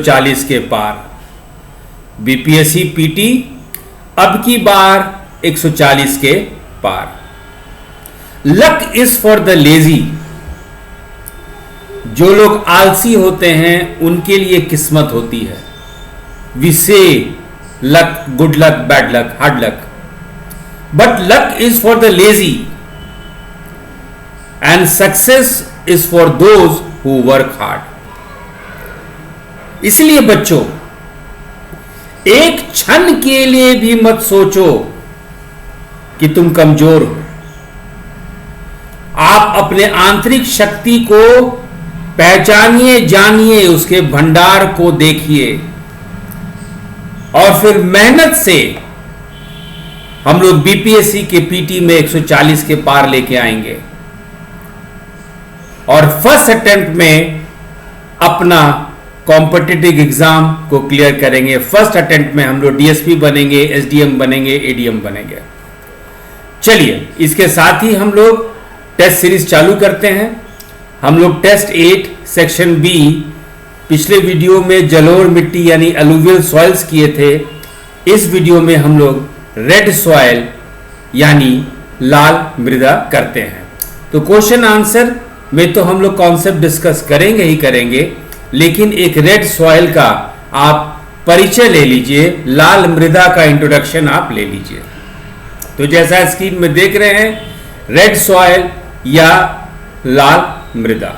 40 के पार। BPSC PT अब की बार 140 के पार। Luck is for the lazy, जो लोग आलसी होते हैं उनके लिए किस्मत होती है। वी से luck, good luck, bad luck, hard luck, but luck is for the lazy and success is for those who work hard. इसलिए बच्चों, एक क्षण के लिए भी मत सोचो कि तुम कमजोर हो। आप अपने आंतरिक शक्ति को पहचानिए, जानिए, उसके भंडार को देखिए और फिर मेहनत से हम लोग बीपीएससी के पीटी में 140 के पार लेके आएंगे और फर्स्ट अटेम्प्ट में अपना कॉम्पिटिटिव एग्जाम को क्लियर करेंगे। फर्स्ट अटेम्प्ट में हम लोग डीएसपी बनेंगे, एसडीएम बनेंगे, एडीएम बनेंगे। चलिए, इसके साथ ही हम लोग टेस्ट सीरीज चालू करते हैं। हम लोग टेस्ट 8 सेक्शन बी पिछले वीडियो में जलोढ़ मिट्टी यानी अलुवियल सॉइल्स किए थे। इस वीडियो में हम लोग रेड सॉइल यानी लाल मृदा करते हैं। तो क्वेश्चन आंसर में तो हम लोग कॉन्सेप्ट डिस्कस करेंगे ही करेंगे, लेकिन एक रेड सॉइल का आप परिचय ले लीजिए, लाल मृदा का इंट्रोडक्शन आप ले लीजिए। तो जैसा स्क्रीन में देख रहे हैं, रेड सॉइल या लाल मृदा,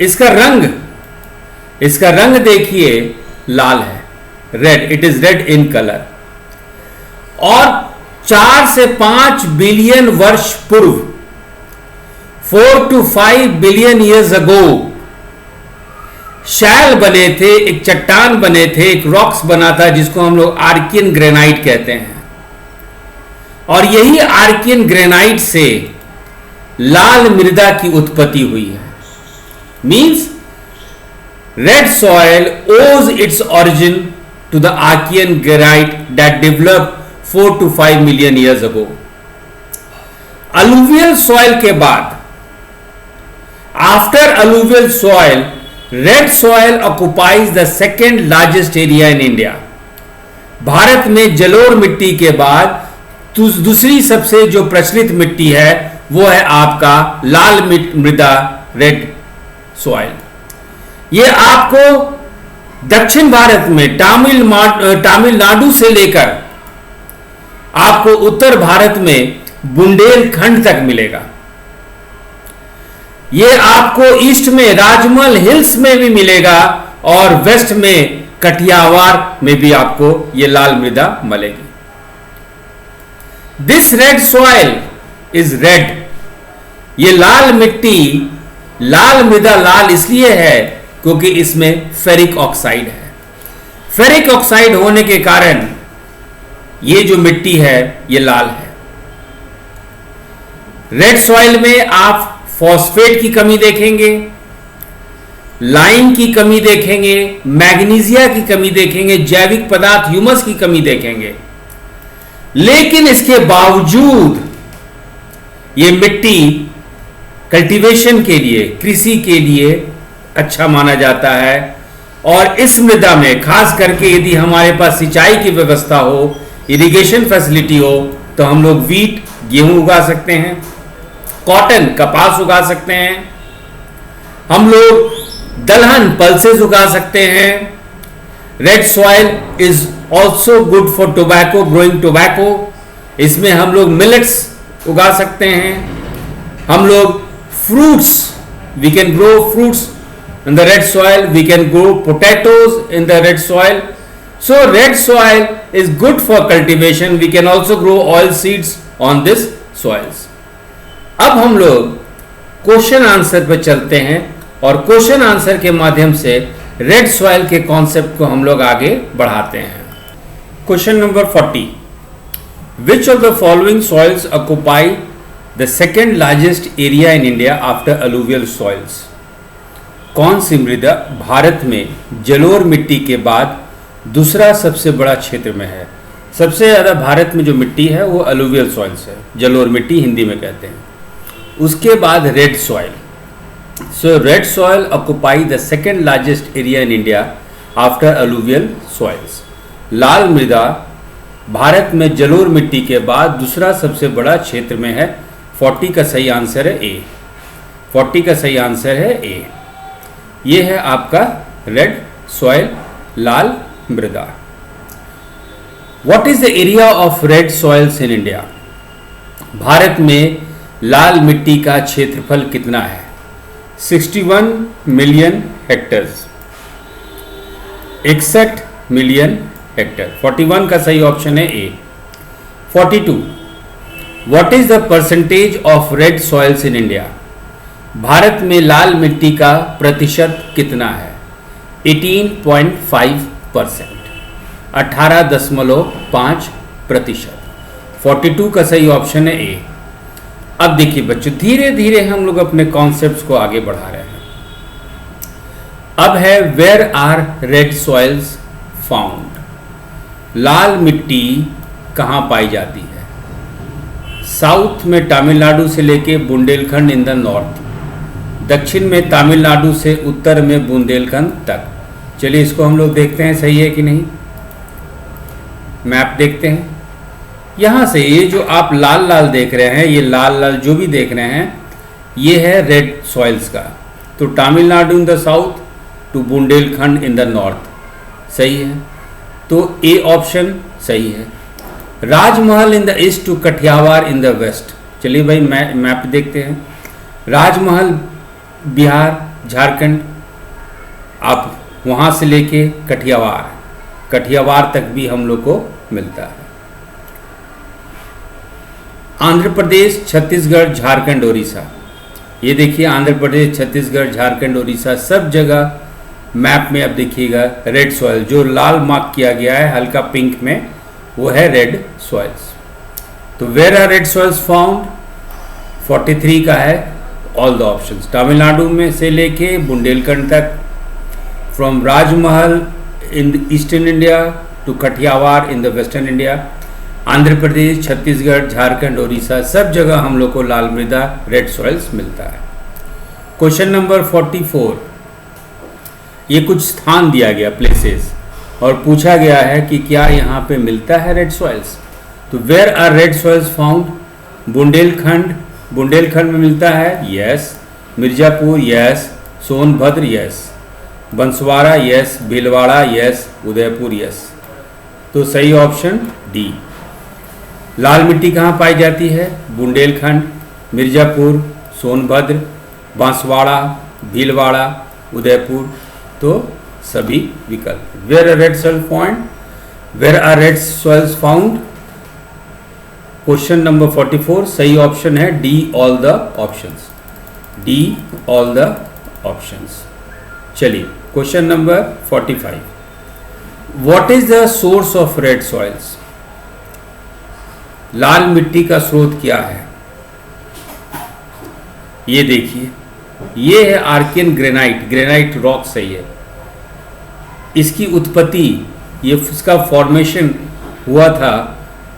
इसका रंग देखिए लाल है, red, it is red in colour. और 4 से 5 बिलियन वर्ष पूर्व, 4 to 5 बिलियन ईयर्स अगो, शैल बने थे, एक चट्टान बने थे, एक रॉक्स बना था जिसको हम लोग आर्कियन ग्रेनाइट कहते हैं। और यही आर्कियन ग्रेनाइट से लाल मृदा की उत्पत्ति हुई है। Means red soil owes its origin to the Archaean granite that developed 4 to 5 million years ago. Alluvial soil के बाद, after alluvial soil, red soil occupies the second largest area in India. Bharat में जलोढ़ मिट्टी के बाद दूसरी सबसे जो प्रचलित मिट्टी है वो है आपका लाल मृदा, रेड सॉइल। ये आपको दक्षिण भारत में तमिलनाडु से लेकर आपको उत्तर भारत में बुंदेलखंड तक मिलेगा। ये आपको ईस्ट में राजमहल हिल्स में भी मिलेगा और वेस्ट में कटियावार में भी आपको ये लाल मृदा मिलेगी। This red soil is red. ये लाल मिट्टी, लाल मृदा लाल इसलिए है क्योंकि इसमें फेरिक ऑक्साइड है। फेरिक ऑक्साइड होने के कारण ये जो मिट्टी है ये लाल है। रेड सॉइल में आप फॉस्फेट की कमी देखेंगे, लाइम की कमी देखेंगे, मैग्नीशिया की कमी देखेंगे, जैविक पदार्थ ह्यूमस की कमी देखेंगे। लेकिन इसके बावजूद ये मिट्टी कल्टीवेशन के लिए, कृषि के लिए अच्छा माना जाता है। और इस मृदा में खास करके यदि हमारे पास सिंचाई की व्यवस्था हो, इरिगेशन फैसिलिटी हो, तो हम लोग वीट, गेहूं उगा सकते हैं, कॉटन, कपास उगा सकते हैं, हम लोग दलहन, पल्सेस उगा सकते हैं। Red soil is also good for tobacco, growing tobacco. इसमें हम लोग मिलेट्स उगा सकते हैं। हम लोग fruits, we can grow fruits in the red soil, we can grow potatoes in the red soil. So red soil is good for cultivation. We can also grow oil seeds on this soils. अब हम लोग question answer पर चलते हैं और question answer के माध्यम से रेड सॉइल के कॉन्सेप्ट को हम लोग आगे बढ़ाते हैं। Question number 40, which of the following soils occupy the second largest area in India after alluvial soils. कौन सी मृदा भारत में जलोढ़ मिट्टी के बाद दूसरा सबसे बड़ा क्षेत्र में है? सबसे ज़्यादा भारत में जो मिट्टी है वो अलुवियल सॉइल्स है, जलोढ़ मिट्टी हिंदी में कहते हैं। उसके बाद red soil. So red soil occupy the second largest area in India after alluvial soils. लाल मृदा भारत में जलोढ़ मिट्टी के बाद दूसरा सबसे बड़ा क्षेत्र में है। 40 का सही आंसर है ए। 40 का सही आंसर है ए। ये है आपका रेड सॉइल, लाल मृदा। What is the area of red soils in India? Bharat में लाल मिट्टी का क्षेत्रफल कितना है? 61 मिलियन हेक्टेयर्स, 61 मिलियन हेक्टेयर। 41 का सही ऑप्शन है ए। 42, what is the percentage of red soils in India? Bharat में लाल मिट्टी का प्रतिशत कितना है? 18.5%, 18.5%। 42 का सही ऑप्शन है ए। अब देखिए बच्चों, धीरे धीरे हम लोग अपने कॉन्सेप्ट्स को आगे बढ़ा रहे हैं। अब है where are red soils found? लाल मिट्टी कहाँ पाई जाती है? साउथ में तमिलनाडु से लेके बुंदेलखंड इन द नॉर्थ, दक्षिण में तमिलनाडु से उत्तर में बुंदेलखंड तक। चलिए इसको हम लोग देखते हैं सही है कि नहीं। मैप देखते हैं। यहाँ से ये जो आप लाल लाल देख रहे हैं, ये लाल लाल जो भी देख रहे हैं, ये है रेड सॉइल्स का। तो Tamil Nadu in the south to Bundelkhand in the north सही है, तो ए ऑप्शन सही है। Rajmahal in the east to Kathiawar in the west. चलिए भाई मैप देखते हैं। राजमहल बिहार झारखंड, आप वहाँ से लेके कठियावाड़ तक भी हम लोग को मिलता है। आंध्र प्रदेश, छत्तीसगढ़, झारखंड, उड़ीसा। ये देखिए आंध्र प्रदेश, छत्तीसगढ़, झारखंड, उड़ीसा सब जगह मैप में आप देखिएगा रेड सॉइल। जो लाल मार्क किया गया है हल्का पिंक में, वो है रेड सॉइल्स। तो where are red soils found? 43 का है ऑल द ऑप्शंस। तमिलनाडु में से लेके बुंदेलखंड तक, from Rajmahal in eastern India to Kathiawar in the western India. Andhra Pradesh, Chhattisgarh, Jharkhand, Orissa सब जगह हम लोग को लाल मृदा रेड सॉइल्स मिलता है। क्वेश्चन नंबर 44, ये कुछ स्थान दिया गया प्लेसेस और पूछा गया है कि क्या यहाँ पे मिलता है रेड सॉइल्स। तो where are red soils found? Bundelkhand में मिलता है, yes. Mirzapur, yes. Sonbhadra, yes. Banswara, yes. Bhilwara, yes. Udaipur, yes. तो सही ऑप्शन डी। लाल मिट्टी कहाँ पाई जाती है? बुंदेलखंड, मिर्जापुर, सोनभद्र, बांसवाड़ा, भीलवाड़ा, उदयपुर। तो सभी विकल्प। Where are red soil point? Where are red soils found? Question number 44 सही ऑप्शन है D, all the options. D, all the options. चलिए question number 45, what is the source of red soils? लाल मिट्टी का स्रोत क्या है? ये देखिए, ये है आर्कियन ग्रेनाइट रॉक सही है। इसकी उत्पत्ति, ये इसका फॉर्मेशन हुआ था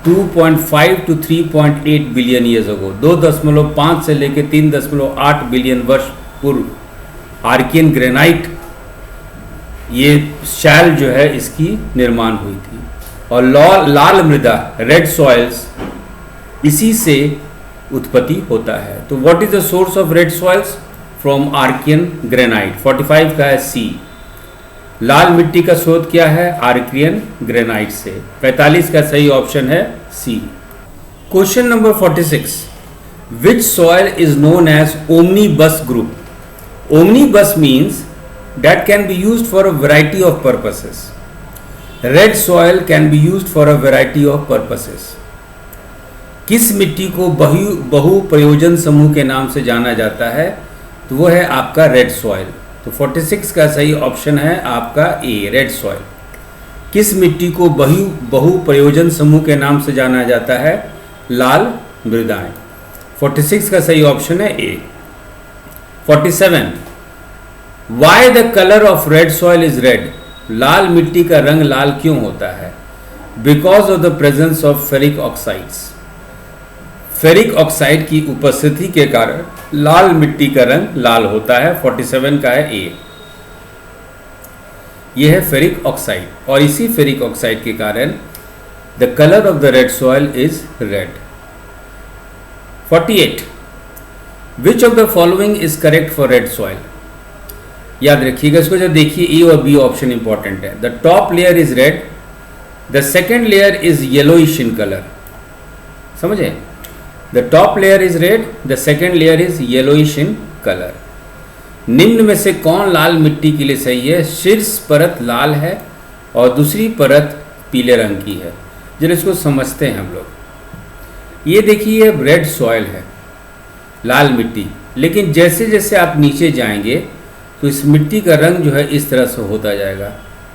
2.5 to 3.8 बिलियन ईयर्स अगो। 2.5 से लेकर 3.8 बिलियन वर्ष पूर्व आर्कियन ग्रेनाइट, ये शैल जो है इसकी निर्माण हुई थी। और लाल मृदा रेड सॉइल्स इसी से उत्पत्ति होता है। तो what is the source of red soils? From Archaean granite. 45 का है सी। लाल मिट्टी का स्रोत क्या है? आर्कियन ग्रेनाइट से। 45 का सही ऑप्शन है C. Question number 46, which soil is known as omnibus group? Omnibus means that can be used for a variety of purposes. Red soil can be used for a variety of purposes. किस मिट्टी को बहु प्रयोजन समूह के नाम से जाना जाता है? तो वो है आपका रेड सॉइल। तो 46 का सही ऑप्शन है आपका ए, रेड सॉइल। किस मिट्टी को बहु प्रयोजन समूह के नाम से जाना जाता है? लाल मृदाएं। 46 का सही ऑप्शन है A. 47, why the colour of red soil is red? लाल मिट्टी का रंग लाल क्यों होता है? Because of the presence of ferric oxides. Ferric oxide की उपस्थिति के कारण लाल मिट्टी का रंग लाल होता है। 47 का है ए। ये है फेरिक ऑक्साइड, और इसी फेरिक ऑक्साइड के कारण the colour of the red soil is red. 48 which of the following is correct for red soil. याद रखिएगा इसको, जब देखिए ए और बी ऑप्शन इंपॉर्टेंट है। The top layer is red, the second layer is yellowish in colour. समझे, the top layer is red, the second layer is yellowish in colour. निम्न में से कौन लाल मिट्टी के लिए सही है। शीर्ष परत लाल है और दूसरी परत पीले रंग की है। जरा इसको समझते हैं हम लोग। ये देखिए रेड सॉइल है, लाल मिट्टी, लेकिन जैसे जैसे आप नीचे जाएंगे तो इस मिट्टी का रंग जो है इस तरह से होता जाएगा,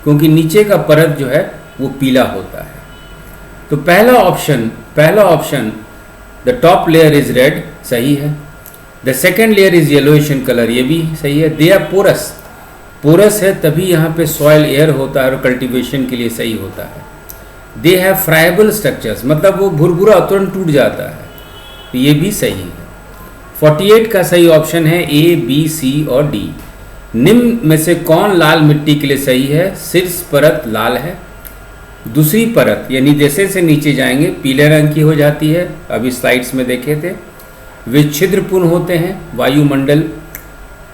क्योंकि नीचे का परत जो है वो पीला होता है। तो पहला option the top layer is red सही है। The second layer is yellowish in colour, ये भी सही है। दे आर पोरस है, तभी यहाँ पे सॉइल एयर होता है और कल्टीवेशन के लिए सही होता है। दे हैव फ्राइबल स्ट्रक्चर्स, मतलब वो भुरभुरा तुरंत टूट जाता है, तो ये भी सही है। 48 का सही ऑप्शन है ए, बी, सी और डी। निम्न में से कौन लाल मिट्टी के लिए सही है। शीर्ष परत लाल है, दूसरी परत यानी जैसे से नीचे जाएंगे पीले रंग की हो जाती है, अभी स्लाइड्स में देखे थे। वे छिद्रपूर्ण होते हैं, वायुमंडल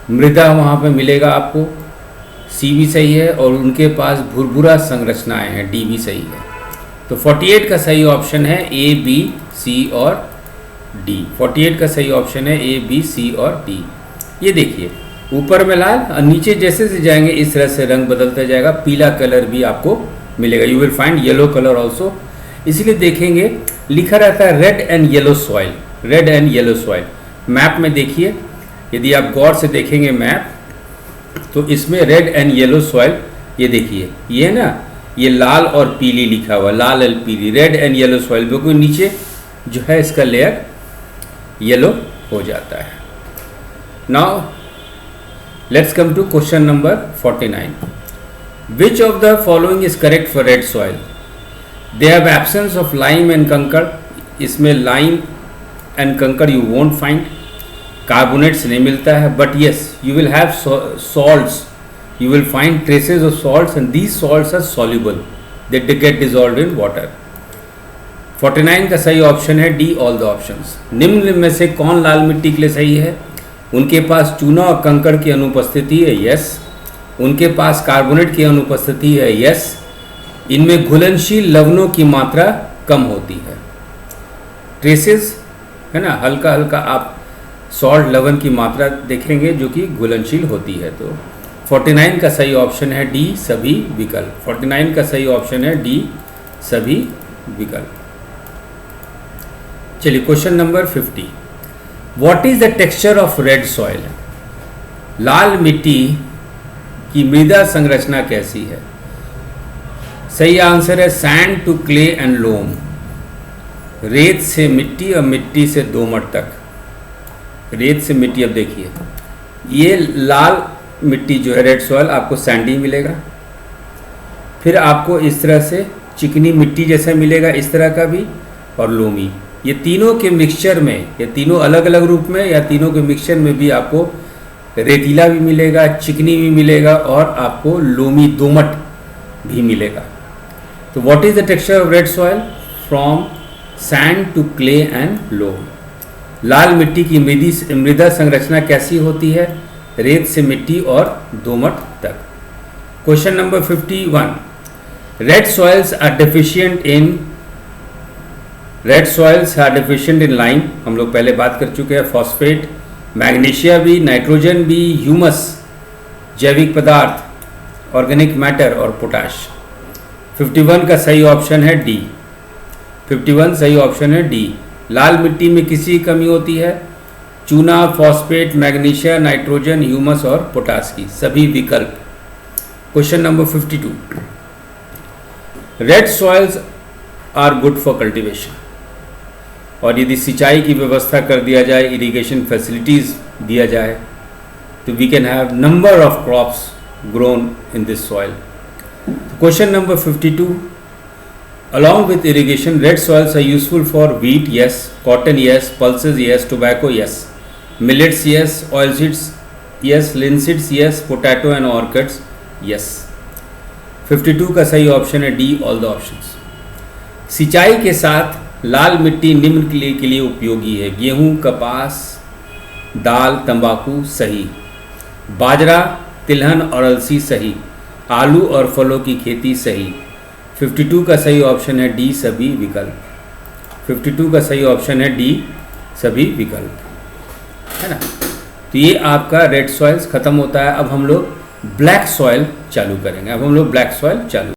मृदा वहाँ पे मिलेगा आपको, सी भी सही है, और उनके पास भुरभुरा संरचनाएं हैं, डी भी सही है। तो 48 का सही ऑप्शन है ए, बी, सी और डी। 48 का सही ऑप्शन है ए, बी, सी और डी। ये देखिए ऊपर में लाल और नीचे जैसे से जाएंगे इस तरह से रंग बदलता जाएगा, पीला कलर भी आपको मिलेगा। You will find yellow colour also. इसलिए देखेंगे लिखा रहता है red and yellow soil, red and yellow soil. Map में देखिए, यदि आप गौर से देखेंगे मैप तो इसमें रेड एंड येलो सॉइल, ये देखिए ये है ना, ये लाल और पीली लिखा हुआ, लाल और पीली, रेड एंड येलो सॉइल, बिल्कुल नीचे जो है इसका लेयर येलो हो जाता है। Now let's come to question number 49। Which of the following is correct for red soil. They have absence of lime and kankar, इसमें lime and kankar you won't find, carbonates नहीं मिलता है, but yes you will have salts, you will find traces of salts and these salts are soluble, they get dissolved in water। 49 का सही option है D, all the options. निम्न में से कौन लाल मिट्टी के लिए सही है। उनके पास चूना और कंकड़ की अनुपस्थिति है, यस। उनके पास कार्बोनेट की अनुपस्थिति है, यस। इनमें घुलनशील लवणों की मात्रा कम होती है, ट्रेसेस है ना, हल्का हल्का आप सॉल्ट लवण की मात्रा देखेंगे जो कि घुलनशील होती है। तो 49 का सही ऑप्शन है डी, सभी विकल्प। 49 का सही ऑप्शन है डी, सभी विकल्प। चलिए question number 50। What is the texture of red soil. लाल मिट्टी की मृदा संरचना कैसी है। सही आंसर है sand to clay and loam, रेत से मिट्टी और मिट्टी से दोमट तक। रेत से मिट्टी, अब देखिए ये लाल मिट्टी जो है रेड सॉइल आपको सैंडी मिलेगा, फिर आपको इस तरह से चिकनी मिट्टी जैसा मिलेगा इस तरह का भी, और लोमी। ये तीनों के मिक्सचर में, ये तीनों अलग अलग रूप में या तीनों के मिक्सचर में भी आपको रेतीला भी मिलेगा, चिकनी भी मिलेगा और आपको लोमी दोमट भी मिलेगा। तो what is the texture of red soil. From sand to clay and loam. लाल मिट्टी की मृदा संरचना कैसी होती है। रेत से मिट्टी और दोमट तक। Question number 51। Red soils are deficient in lime, हम लोग पहले बात कर चुके हैं, फॉस्फेट, मैग्नीशिया भी, नाइट्रोजन भी, ह्यूमस जैविक पदार्थ, ऑर्गेनिक मैटर और पोटाश। 51 का सही ऑप्शन है डी। 51 सही ऑप्शन है डी। लाल मिट्टी में किसी की कमी होती है। चूना, फॉस्फेट, मैग्नीशिया, नाइट्रोजन, ह्यूमस और पोटाश की, सभी विकल्प। Question number 52। Red soils are good for cultivation, और यदि सिंचाई की व्यवस्था कर दिया जाए, इरिगेशन फैसिलिटीज दिया जाए, तो we can have number of crops grown in this soil. Question number 52। Along with irrigation, red soils are useful for wheat, yes. Cotton, yes. Pulses, yes. Tobacco, yes. Millets, yes. Oilseeds, yes. Linseeds, yes. Potato and orchids, yes. 52 का सही option है D, all the options. सिंचाई के साथ लाल मिट्टी निम्न के लिए उपयोगी है। गेहूं, कपास, दाल, तंबाकू सही। बाजरा, तिलहन और अलसी सही। आलू और फलों की खेती सही। 52 का सही ऑप्शन है डी, सभी विकल्प। 52 का सही ऑप्शन है डी, सभी विकल्प, है ना। तो ये आपका रेड सॉइल्स खत्म होता है। अब हम लोग ब्लैक सॉइल चालू करेंगे।